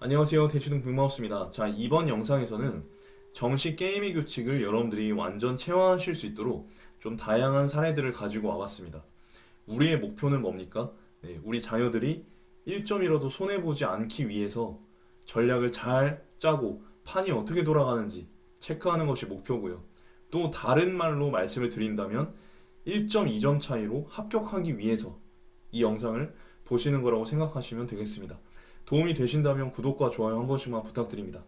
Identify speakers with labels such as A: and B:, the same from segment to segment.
A: 안녕하세요. 대치동 빅마우스입니다. 자, 이번 영상에서는 정식 게임의 규칙을 여러분들이 완전 체화하실 수 있도록 좀 다양한 사례들을 가지고 와봤습니다. 우리의 목표는 뭡니까? 네, 우리 자녀들이 1점이라도 손해보지 않기 위해서 전략을 잘 짜고 판이 어떻게 돌아가는지 체크하는 것이 목표고요. 또 다른 말로 말씀을 드린다면 1점, 2점 차이로 합격하기 위해서 이 영상을 보시는 거라고 생각하시면 되겠습니다. 도움이 되신다면 구독과 좋아요 한 번씩만 부탁드립니다.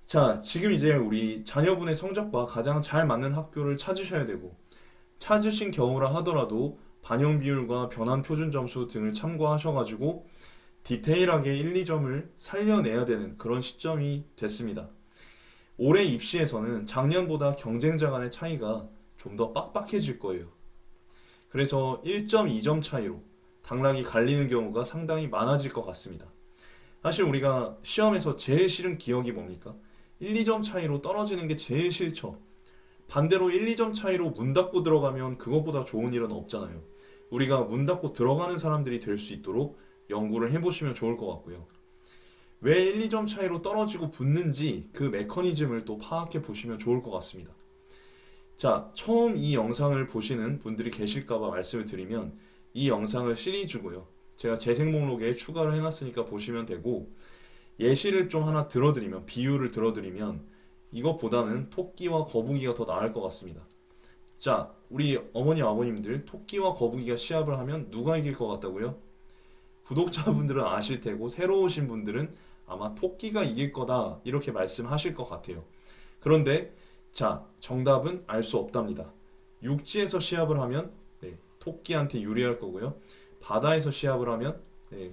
A: 자, 지금 이제 우리 자녀분의 성적과 가장 잘 맞는 학교를 찾으셔야 되고, 찾으신 경우라 하더라도 반영 비율과 변환 표준 점수 등을 참고하셔가지고 디테일하게 1, 2점을 살려내야 되는 그런 시점이 됐습니다. 올해 입시에서는 작년보다 경쟁자 간의 차이가 좀 더 빡빡해질 거예요. 그래서 1점, 2점 차이로 당락이 갈리는 경우가 상당히 많아질 것 같습니다. 사실 우리가 시험에서 제일 싫은 기억이 뭡니까? 1, 2점 차이로 떨어지는 게 제일 싫죠. 반대로 1, 2점 차이로 문 닫고 들어가면 그것보다 좋은 일은 없잖아요. 우리가 문 닫고 들어가는 사람들이 될 수 있도록 연구를 해보시면 좋을 것 같고요. 왜 1, 2점 차이로 떨어지고 붙는지 그 메커니즘을 또 파악해 보시면 좋을 것 같습니다. 자, 처음 이 영상을 보시는 분들이 계실까봐 말씀을 드리면 이 영상을 시리즈고요. 제가 재생 목록에 추가를 해놨으니까 보시면 되고, 예시를 좀 하나 들어드리면, 비유를 들어드리면 이것보다는 토끼와 거북이가 더 나을 것 같습니다. 자, 우리 어머니 아버님들, 토끼와 거북이가 시합을 하면 누가 이길 것 같다고요? 구독자분들은 아실 테고 새로 오신 분들은 아마 토끼가 이길 거다 이렇게 말씀하실 것 같아요. 그런데 자, 정답은 알 수 없답니다. 육지에서 시합을 하면 토끼한테 유리할 거고요. 바다에서 시합을 하면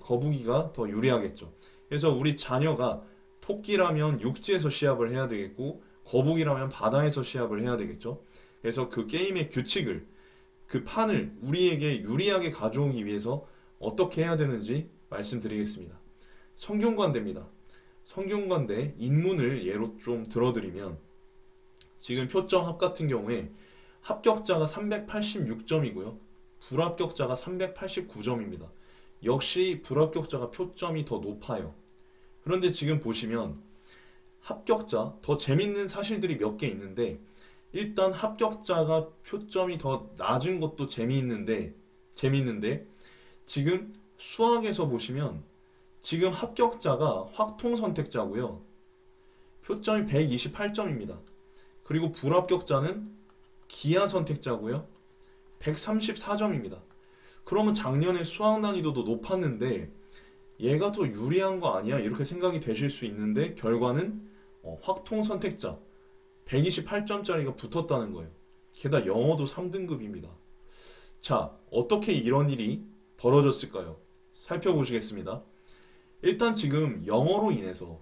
A: 거북이가 더 유리하겠죠. 그래서 우리 자녀가 토끼라면 육지에서 시합을 해야 되겠고, 거북이라면 바다에서 시합을 해야 되겠죠. 그래서 그 게임의 규칙을, 그 판을 우리에게 유리하게 가져오기 위해서 어떻게 해야 되는지 말씀드리겠습니다. 성균관대입니다. 성균관대 인문을 예로 좀 들어드리면, 지금 표점 합 같은 경우에 합격자가 386점이고요. 불합격자가 389점입니다. 역시 불합격자가 표점이 더 높아요. 그런데 지금 보시면 합격자, 더 재밌는 사실들이 몇 개 있는데, 일단 합격자가 표점이 더 낮은 것도 재미있는데 지금 수학에서 보시면 지금 합격자가 확통 선택자고요. 표점이 128점입니다. 그리고 불합격자는 기하 선택자고요. 134점입니다. 그러면 작년에 수학 난이도도 높았는데 얘가 더 유리한 거 아니야? 이렇게 생각이 되실 수 있는데 결과는 확통 선택자 128점짜리가 붙었다는 거예요. 게다가 영어도 3등급입니다. 자, 어떻게 이런 일이 벌어졌을까요? 살펴보시겠습니다. 일단 지금 영어로 인해서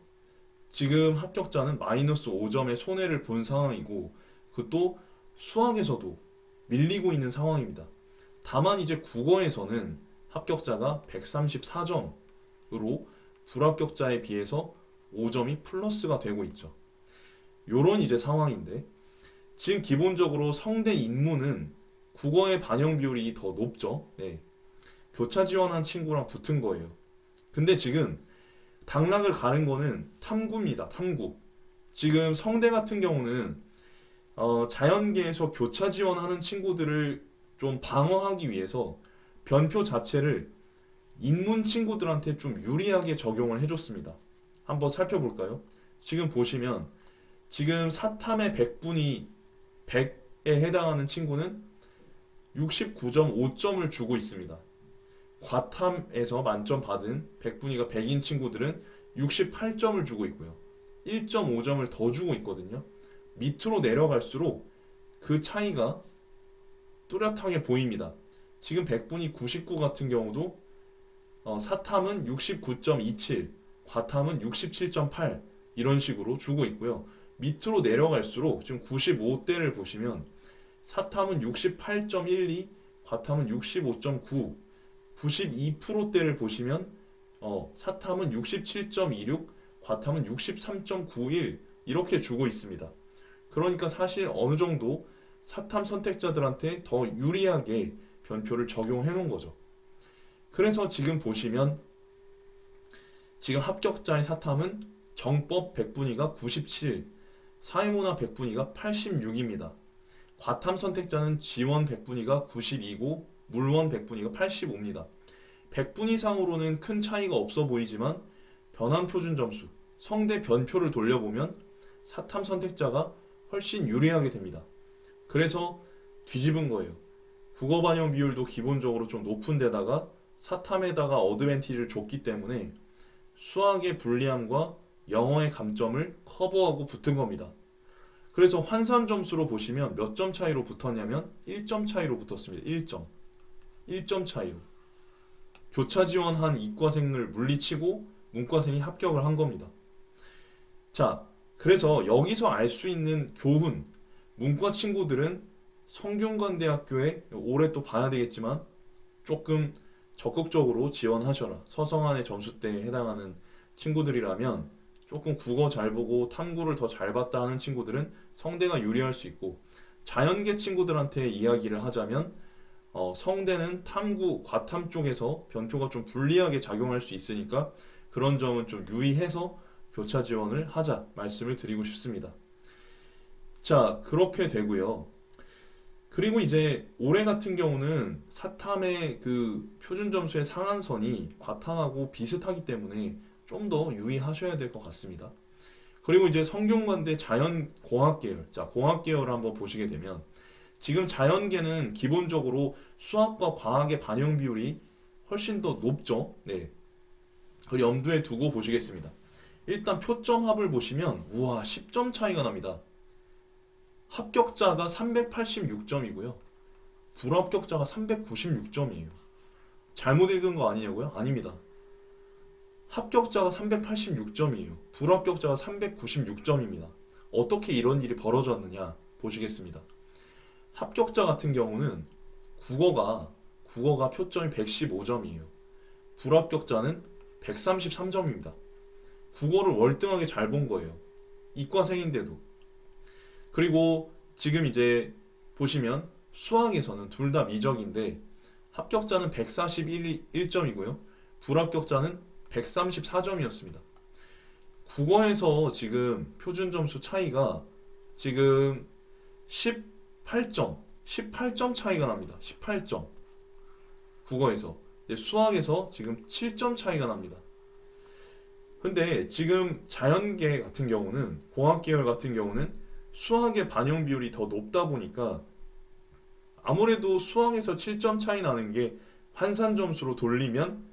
A: 지금 합격자는 마이너스 5점의 손해를 본 상황이고, 그것도 수학에서도 밀리고 있는 상황입니다. 다만 이제 국어에서는 합격자가 134점으로 불합격자에 비해서 5점이 플러스가 되고 있죠. 요런 이제 상황인데, 지금 기본적으로 성대 인문은 국어의 반영 비율이 더 높죠. 네. 교차 지원한 친구랑 붙은 거예요. 근데 지금 당락을 가는 거는 탐구입니다. 탐구. 지금 성대 같은 경우는 자연계에서 교차 지원하는 친구들을 좀 방어하기 위해서 변표 자체를 인문 친구들한테 좀 유리하게 적용을 해줬습니다. 한번 살펴볼까요? 지금 보시면 지금 사탐의 100분이 100에 해당하는 친구는 69.5점을 주고 있습니다. 과탐에서 만점 받은 100분위가 100인 친구들은 68점을 주고 있고요. 1.5점을 더 주고 있거든요. 밑으로 내려갈수록 그 차이가 뚜렷하게 보입니다. 지금 100분위 99 같은 경우도 사탐은 69.27, 과탐은 67.8 이런 식으로 주고 있고요. 밑으로 내려갈수록 지금 95대를 보시면 사탐은 68.12, 과탐은 65.9, 92%대를 보시면 사탐은 67.26, 과탐은 63.91 이렇게 주고 있습니다. 그러니까 사실 어느 정도 사탐 선택자들한테 더 유리하게 변표를 적용해 놓은 거죠. 그래서 지금 보시면 지금 합격자의 사탐은 정법 100분위가 97, 사회문화 100분위가 86입니다. 과탐 선택자는 지원 100분위가 92고 물원 100분위가 85입니다. 100분 이상으로는 큰 차이가 없어 보이지만 변환 표준 점수, 성대 변표를 돌려보면 사탐 선택자가 훨씬 유리하게 됩니다. 그래서 뒤집은 거예요. 국어 반영 비율도 기본적으로 좀 높은 데다가 사탐에다가 어드밴티지를 줬기 때문에 수학의 불리함과 영어의 감점을 커버하고 붙은 겁니다. 그래서 환산 점수로 보시면 몇 점 차이로 붙었냐면 1점 차이로 붙었습니다. 1점 차이로. 교차 지원한 이과생을 물리치고 문과생이 합격을 한 겁니다. 자, 그래서 여기서 알 수 있는 교훈, 문과 친구들은 성균관대학교에 올해 또 봐야 되겠지만 조금 적극적으로 지원하셔라. 서성한의 점수대에 해당하는 친구들이라면 조금 국어 잘 보고 탐구를 더 잘 봤다 하는 친구들은 성대가 유리할 수 있고, 자연계 친구들한테 이야기를 하자면 성대는 탐구, 과탐 쪽에서 변표가 좀 불리하게 작용할 수 있으니까 그런 점은 좀 유의해서 교차 지원을 하자 말씀을 드리고 싶습니다. 자, 그렇게 되고요. 그리고 이제 올해 같은 경우는 사탐의 그 표준 점수의 상한선이 과탐하고 비슷하기 때문에 좀 더 유의하셔야 될 것 같습니다. 그리고 이제 성균관대 자연공학 계열, 자, 공학 계열을 한번 보시게 되면 지금 자연계는 기본적으로 수학과 과학의 반영 비율이 훨씬 더 높죠. 네. 그걸 염두에 두고 보시겠습니다. 일단 표점합을 보시면 우와 10점 차이가 납니다. 합격자가 386점이고요. 불합격자가 396점이에요. 잘못 읽은 거 아니냐고요? 아닙니다. 합격자가 386점이에요. 불합격자가 396점입니다. 어떻게 이런 일이 벌어졌느냐 보시겠습니다. 합격자 같은 경우는 국어가 표점이 115점이에요. 불합격자는 133점입니다. 국어를 월등하게 잘 본 거예요. 이과생인데도. 그리고 지금 이제 보시면 수학에서는 둘 다 미적인데 합격자는 141점이고요. 불합격자는 134점이었습니다. 국어에서 지금 표준 점수 차이가 지금 18점 차이가 납니다. 18점. 국어에서. 수학에서 지금 7점 차이가 납니다. 근데 지금 자연계 같은 경우는, 공학 계열 같은 경우는 수학의 반영 비율이 더 높다 보니까 아무래도 수학에서 7점 차이 나는 게 환산 점수로 돌리면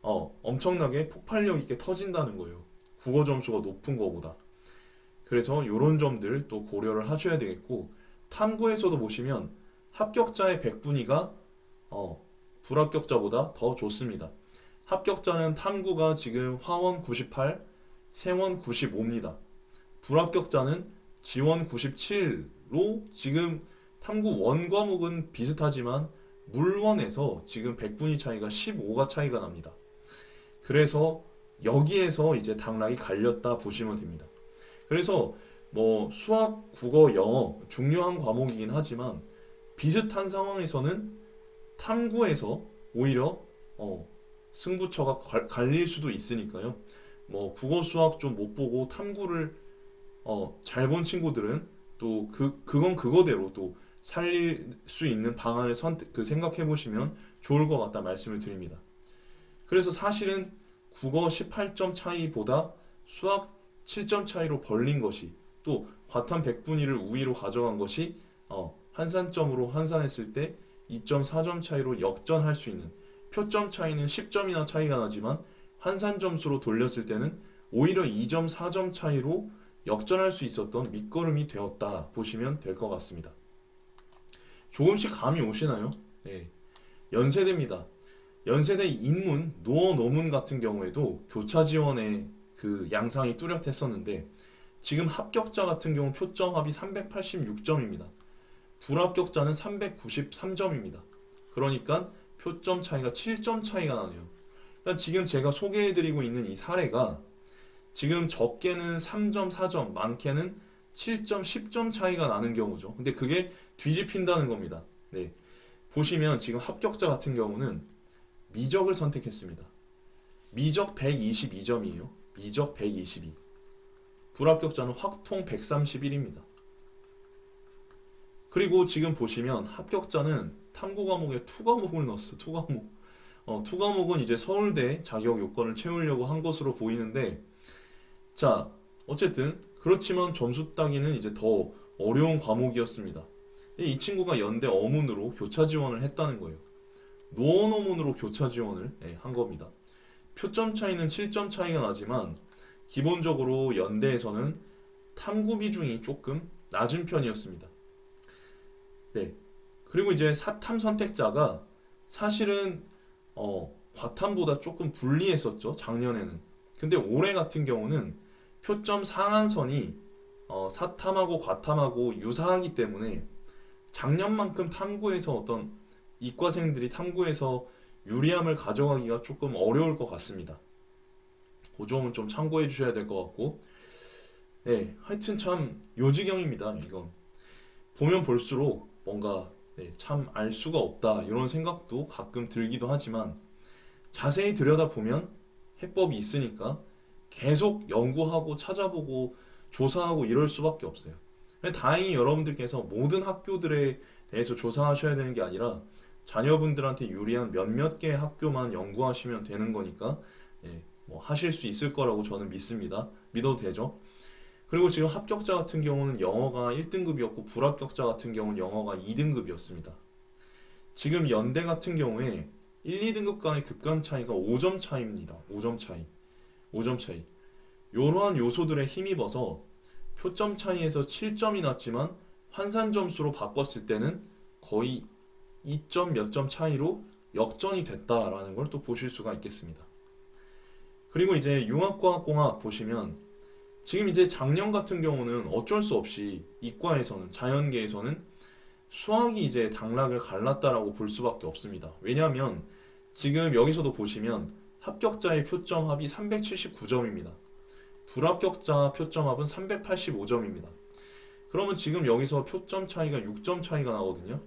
A: 엄청나게 폭발력 있게 터진다는 거예요. 국어 점수가 높은 거보다. 그래서 이런 점들 또 고려를 하셔야 되겠고, 탐구에서도 보시면 합격자의 100분위가 불합격자보다 더 좋습니다. 합격자는 탐구가 지금 화원 98, 생원 95입니다. 불합격자는 지원 97로 지금 탐구 원 과목은 비슷하지만 물원에서 지금 100분위 차이가 15가 차이가 납니다. 그래서 여기에서 이제 당락이 갈렸다 보시면 됩니다. 그래서 뭐 수학, 국어, 영어 중요한 과목이긴 하지만 비슷한 상황에서는 탐구에서 오히려 승부처가 갈릴 수도 있으니까요. 뭐 국어, 수학 좀 못 보고 탐구를 잘 본 친구들은 또 그건 그거대로 또 살릴 수 있는 방안을 생각해 보시면 좋을 것 같다 말씀을 드립니다. 그래서 사실은 국어 18점 차이보다 수학 7점 차이로 벌린 것이, 또 과탐 100분위를 우위로 가져간 것이 환산점으로 환산했을 때 2.4점 차이로 역전할 수 있는, 표점 차이는 10점이나 차이가 나지만 환산 점수로 돌렸을 때는 오히려 2.4점 차이로 역전할 수 있었던 밑거름이 되었다 보시면 될 것 같습니다. 조금씩 감이 오시나요? 네. 연세대입니다. 연세대 인문, 노어 노문 같은 경우에도 교차 지원의 그 양상이 뚜렷했었는데 지금 합격자 같은 경우 표점 합이 386점입니다. 불합격자는 393점입니다. 그러니까 표점 차이가 7점 차이가 나네요. 그러니까 지금 제가 소개해드리고 있는 이 사례가 지금 적게는 3점, 4점, 많게는 7점, 10점 차이가 나는 경우죠. 근데 그게 뒤집힌다는 겁니다. 네. 보시면 지금 합격자 같은 경우는 미적을 선택했습니다. 미적 122점이에요. 미적 122. 불합격자는 확통 131입니다. 그리고 지금 보시면 합격자는 탐구 과목에 투 과목을 넣었어. 투 과목. 투 과목은 이제 서울대 자격 요건을 채우려고 한 것으로 보이는데, 자, 어쨌든 그렇지만 점수 따기는 이제 더 어려운 과목이었습니다. 이 친구가 연대 어문으로 교차 지원을 했다는 거예요. 노원 어문으로 교차 지원을 한 겁니다. 표점 차이는 7점 차이가 나지만 기본적으로 연대에서는 탐구 비중이 조금 낮은 편이었습니다. 네. 그리고 이제 사탐 선택자가 사실은 과탐보다 조금 불리했었죠. 작년에는. 근데 올해 같은 경우는 표점 상한선이 사탐하고 과탐하고 유사하기 때문에 작년만큼 탐구에서 어떤 이과생들이 탐구에서 유리함을 가져가기가 조금 어려울 것 같습니다. 그 점은 좀 참고해 주셔야 될 것 같고, 네, 하여튼 참 요지경입니다. 이건 보면 볼수록 뭔가 참 알 수가 없다 이런 생각도 가끔 들기도 하지만 자세히 들여다보면 해법이 있으니까 계속 연구하고 찾아보고 조사하고 이럴 수밖에 없어요. 다행히 여러분들께서 모든 학교들에 대해서 조사하셔야 되는 게 아니라 자녀분들한테 유리한 몇몇 개의 학교만 연구하시면 되는 거니까 뭐 하실 수 있을 거라고 저는 믿습니다. 믿어도 되죠? 그리고 지금 합격자 같은 경우는 영어가 1등급이었고 불합격자 같은 경우는 영어가 2등급이었습니다. 지금 연대 같은 경우에 1, 2등급 간의 급간 차이가 5점 차이입니다. 5점 차이. 5점 차이. 이러한 요소들에 힘입어서 표점 차이에서 7점이 났지만 환산 점수로 바꿨을 때는 거의 2점 몇 점 차이로 역전이 됐다라는 걸 또 보실 수가 있겠습니다. 그리고 이제 융합과학공학 보시면 지금 이제 작년 같은 경우는 어쩔 수 없이 이과에서는 자연계에서는 수학이 이제 당락을 갈랐다라고 볼 수밖에 없습니다. 왜냐하면 지금 여기서도 보시면 합격자의 표점 합이 379점입니다. 불합격자 표점 합은 385점입니다. 그러면 지금 여기서 표점 차이가 6점 차이가 나거든요.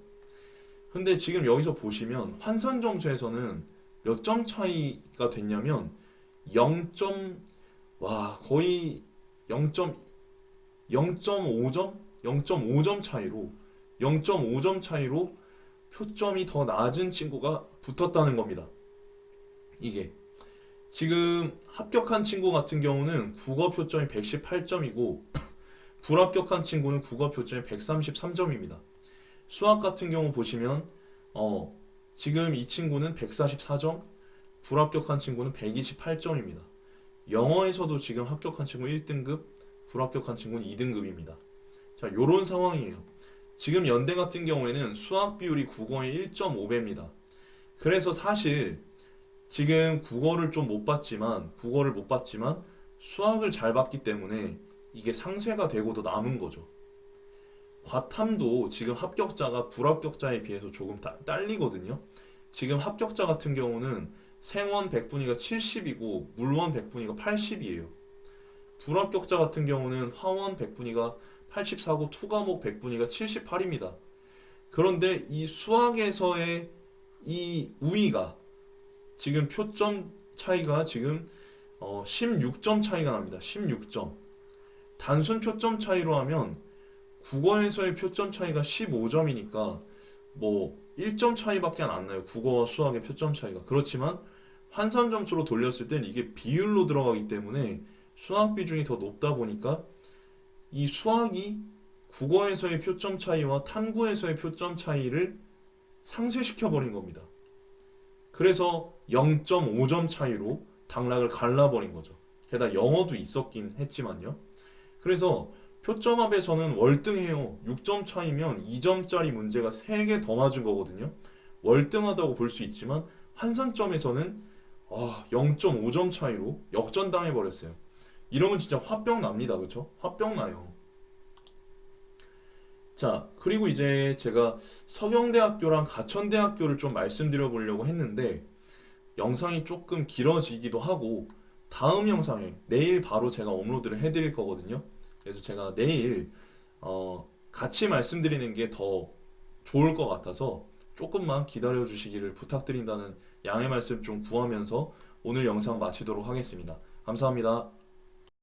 A: 근데 지금 여기서 보시면 환산 점수에서는 몇 점 차이가 됐냐면 0. 거의 0.5점? 0.5점 차이로 0.5점 차이로 표점이 더 낮은 친구가 붙었다는 겁니다. 이게 지금 합격한 친구 같은 경우는 국어 표점이 118점이고 불합격한 친구는 국어 표점이 133점입니다. 수학 같은 경우 보시면 지금 이 친구는 144점, 불합격한 친구는 128점입니다. 영어에서도 지금 합격한 친구 1등급, 불합격한 친구는 2등급입니다. 자, 요런 상황이에요. 지금 연대 같은 경우에는 수학 비율이 국어의 1.5배입니다. 그래서 사실 지금 국어를 못 봤지만 수학을 잘 봤기 때문에 이게 상쇄가 되고도 남은 거죠. 과탐도 지금 합격자가 불합격자에 비해서 조금 딸리거든요. 지금 합격자 같은 경우는 생원 100분위가 70이고 물원 100분위가 80이에요. 불합격자 같은 경우는 화원 100분위가 84고 투과목 100분위가 78입니다. 그런데 이 수학에서의 이 우위가 지금 표점 차이가 지금 16점 차이가 납니다. 16점. 단순 표점 차이로 하면 국어에서의 표점 차이가 15점이니까 뭐 1점 차이밖에 안 나요. 국어와 수학의 표점 차이가. 그렇지만 환산 점수로 돌렸을 땐 이게 비율로 들어가기 때문에 수학 비중이 더 높다 보니까 이 수학이 국어에서의 표점 차이와 탐구에서의 표점 차이를 상쇄시켜 버린 겁니다. 그래서 0.5점 차이로 당락을 갈라버린 거죠. 게다가 영어도 있었긴 했지만요. 그래서 표점합에서는 월등해요. 6점 차이면 2점짜리 문제가 3개 더 맞은 거거든요. 월등하다고 볼 수 있지만 환산점에서는 0.5점 차이로 역전당해 버렸어요. 이러면 진짜 화병 납니다. 그쵸? 화병 나요. 자, 그리고 이제 제가 서경대학교랑 가천대학교를 좀 말씀드려 보려고 했는데 영상이 조금 길어지기도 하고 다음 영상에 내일 바로 제가 업로드를 해드릴 거거든요. 그래서 제가 내일 같이 말씀드리는 게 더 좋을 것 같아서 조금만 기다려 주시기를 부탁드린다는 양해 말씀 좀 구하면서 오늘 영상 마치도록 하겠습니다. 감사합니다.